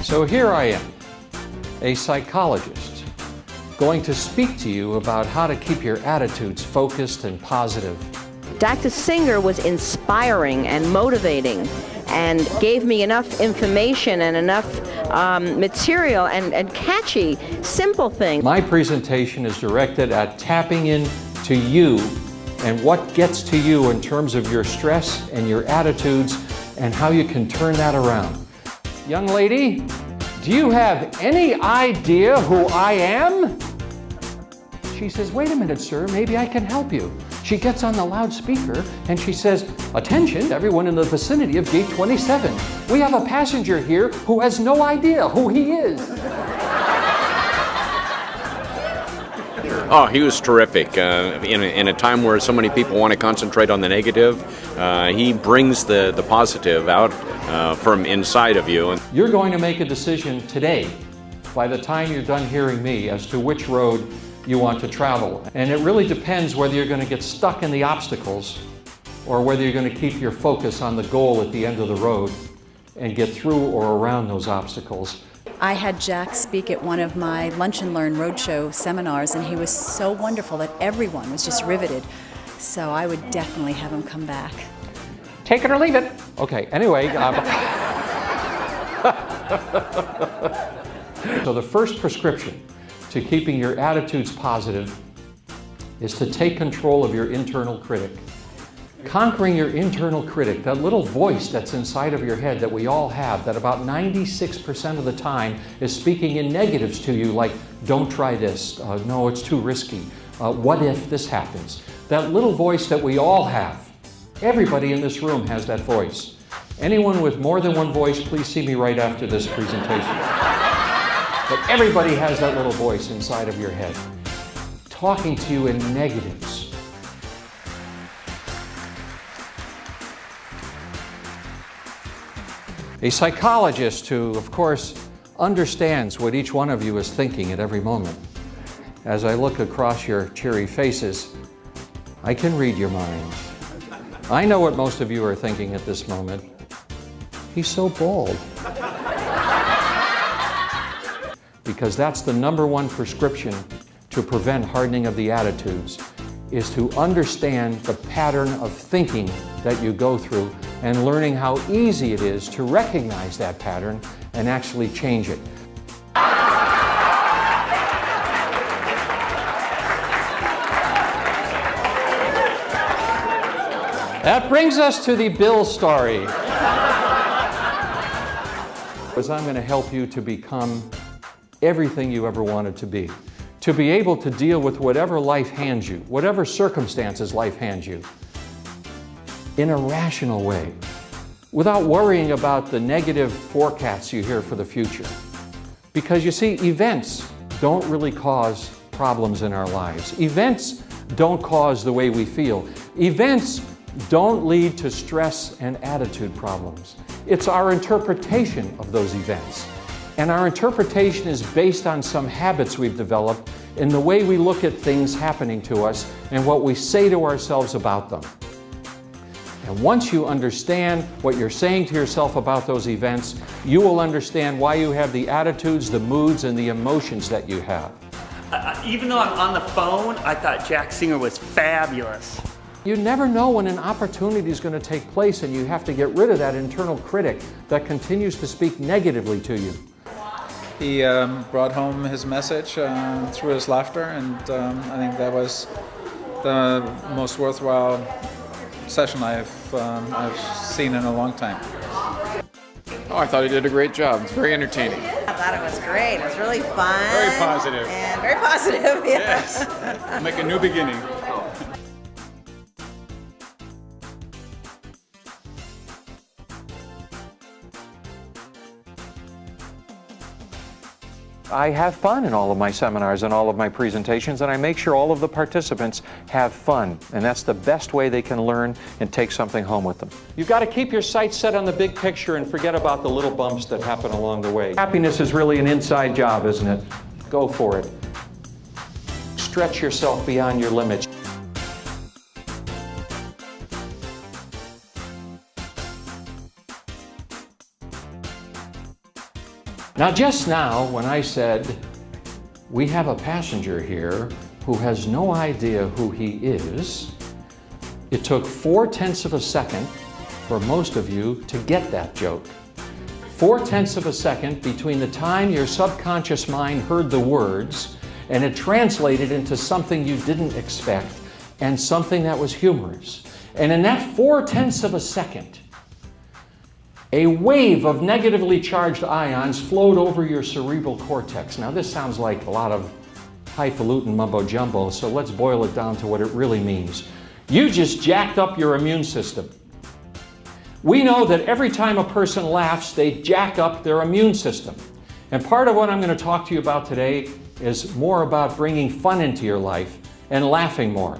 So here I am, a psychologist, going to speak to you about how to keep your attitudes focused and positive. Dr. Singer was inspiring and motivating and gave me enough information and enough material and catchy, simple things. My presentation is directed at tapping in to you and what gets to you in terms of your stress and your attitudes and how you can turn that around. Young lady, do you have any idea who I am? She says, wait a minute, sir, maybe I can help you. She gets on the loudspeaker and she says, attention, everyone in the vicinity of gate 27. We have a passenger here who has no idea who he is. Oh, he was terrific. In a time where so many people want to concentrate on the negative, he brings the positive out from inside of you. You're going to make a decision today, by the time you're done hearing me, as to which road you want to travel. And it really depends whether you're going to get stuck in the obstacles or whether you're going to keep your focus on the goal at the end of the road and get through or around those obstacles. I had Jack speak at one of my Lunch and Learn Roadshow seminars, and he was so wonderful that everyone was just riveted. So I would definitely have him come back. Take it or leave it. Okay, anyway. So the first prescription to keeping your attitudes positive is to take control of your internal critic. Conquering your internal critic, that little voice that's inside of your head that we all have, that about 96% of the time is speaking in negatives to you, like, don't try this, no, it's too risky, what if this happens? That little voice that we all have. Everybody in this room has that voice. Anyone with more than one voice, please see me right after this presentation. But everybody has that little voice inside of your head, talking to you in negatives. A psychologist who, of course, understands what each one of you is thinking at every moment. As I look across your cheery faces, I can read your minds. I know what most of you are thinking at this moment. He's so bald. Because that's the #1 prescription to prevent hardening of the attitudes, is to understand the pattern of thinking that you go through and learning how easy it is to recognize that pattern and actually change it. That brings us to the Bill story. Because I'm going to help you to become everything you ever wanted to be able to deal with whatever life hands you, whatever circumstances life hands you, in a rational way, without worrying about the negative forecasts you hear for the future. Because you see, events don't really cause problems in our lives. Events don't cause the way we feel. Events don't lead to stress and attitude problems. It's our interpretation of those events. And our interpretation is based on some habits we've developed in the way we look at things happening to us and what we say to ourselves about them. And once you understand what you're saying to yourself about those events, you will understand why you have the attitudes, the moods, and the emotions that you have. Even though I'm on the phone, I thought Jack Singer was fabulous. You never know when an opportunity is going to take place, and you have to get rid of that internal critic that continues to speak negatively to you. He brought home his message through his laughter, and I think that was the most worthwhile session I've seen in a long time. Oh, I thought he did a great job. It's very entertaining. I thought it was great. It was really fun. Very positive. And very positive, yeah. Yes. Make a new beginning. I have fun in all of my seminars and all of my presentations, and I make sure all of the participants have fun. And that's the best way they can learn and take something home with them. You've got to keep your sights set on the big picture and forget about the little bumps that happen along the way. Happiness is really an inside job, isn't it? Go for it. Stretch yourself beyond your limits. Now, just now, when I said, we have a passenger here who has no idea who he is, it took 4/10 of a second for most of you to get that joke. 4/10 of a second between the time your subconscious mind heard the words and it translated into something you didn't expect and something that was humorous. And in that 4/10 of a second, a wave of negatively charged ions flowed over your cerebral cortex. Now, this sounds like a lot of highfalutin mumbo jumbo, so let's boil it down to what it really means. You just jacked up your immune system. We know that every time a person laughs, they jack up their immune system. And part of what I'm going to talk to you about today is more about bringing fun into your life and laughing more.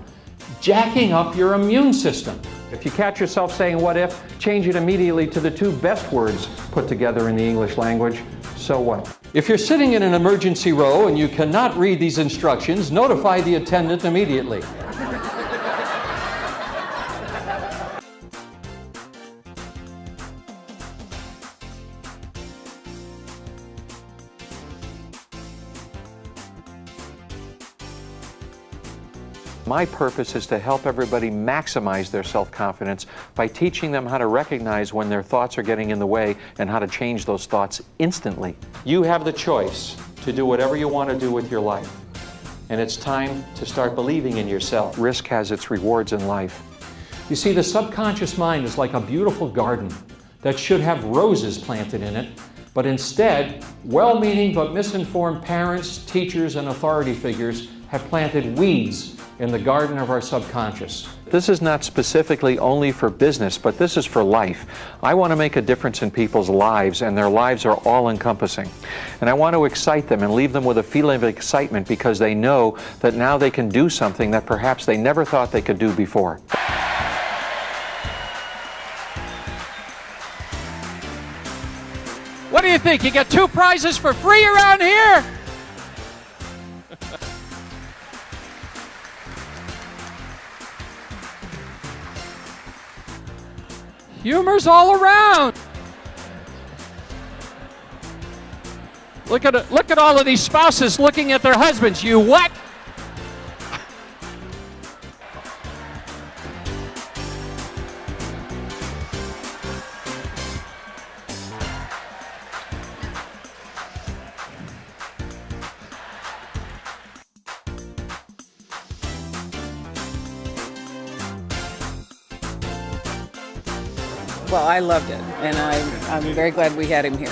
Jacking up your immune system. If you catch yourself saying what if, change it immediately to the two best words put together in the English language, so what? If you're sitting in an emergency row and you cannot read these instructions, notify the attendant immediately. My purpose is to help everybody maximize their self-confidence by teaching them how to recognize when their thoughts are getting in the way and how to change those thoughts instantly. You have the choice to do whatever you want to do with your life. And it's time to start believing in yourself. Risk has its rewards in life. You see, the subconscious mind is like a beautiful garden that should have roses planted in it, but instead, well-meaning but misinformed parents, teachers, and authority figures have planted weeds in the garden of our subconscious. This is not specifically only for business, but this is for life. I want to make a difference in people's lives, and their lives are all-encompassing. And I want to excite them and leave them with a feeling of excitement because they know that now they can do something that perhaps they never thought they could do before. What do you think? You get 2 prizes for free around here? Humor's all around. Look at all of these spouses looking at their husbands. You what? Well, I loved it, and I'm very glad we had him here.